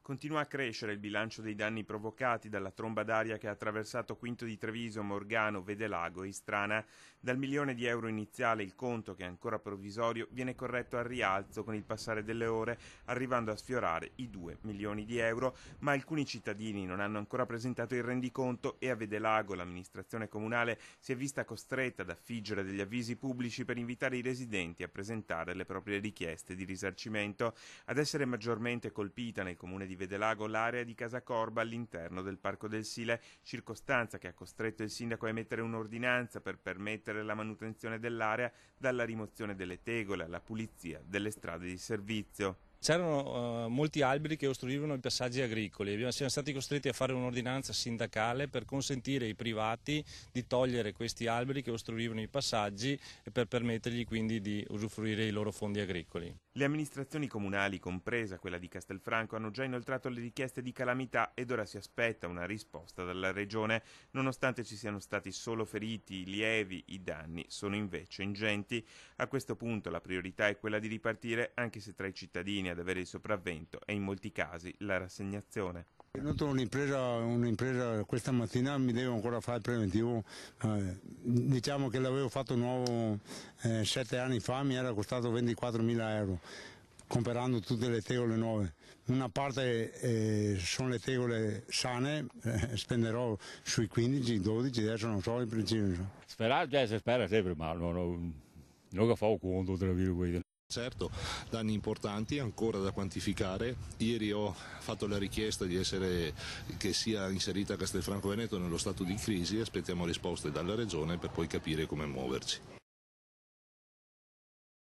Continua a crescere il bilancio dei danni provocati dalla tromba d'aria che ha attraversato Quinto di Treviso, Morgano, Vedelago e Istrana. Dal €1.000.000 iniziale il conto, che è ancora provvisorio, viene corretto al rialzo con il passare delle ore, arrivando a sfiorare i €2 milioni, ma alcuni cittadini non hanno ancora presentato il rendiconto e a Vedelago l'amministrazione comunale si è vista costretta ad affiggere degli avvisi pubblici per invitare i residenti a presentare le proprie richieste di risarcimento. Ad essere maggiormente colpita nel comune di Vedelago l'area di Casacorba all'interno del Parco del Sile, circostanza che ha costretto il sindaco a emettere un'ordinanza per permettere la manutenzione dell'area, dalla rimozione delle tegole alla pulizia delle strade di servizio. C'erano molti alberi che ostruivano i passaggi agricoli e siamo stati costretti a fare un'ordinanza sindacale per consentire ai privati di togliere questi alberi che ostruivano i passaggi e per permettergli quindi di usufruire i loro fondi agricoli. Le amministrazioni comunali, compresa quella di Castelfranco, hanno già inoltrato le richieste di calamità ed ora si aspetta una risposta dalla Regione. Nonostante ci siano stati solo feriti lievi, i danni sono invece ingenti. A questo punto la priorità è quella di ripartire, anche se tra i cittadini ad avere il sopravvento è in molti casi la rassegnazione. Ho notato un'impresa questa mattina, mi devo ancora fare il preventivo, diciamo che l'avevo fatto nuovo 7 anni fa, mi era costato €24.000, comprando tutte le tegole nuove. Una parte sono le tegole sane, spenderò sui 15-12, adesso non so il principio. Sperare, si spera sempre, ma non fa conto, tra virgolette. Certo, danni importanti ancora da quantificare. Ieri ho fatto la richiesta che sia inserita Castelfranco Veneto nello stato di crisi, aspettiamo risposte dalla Regione per poi capire come muoverci.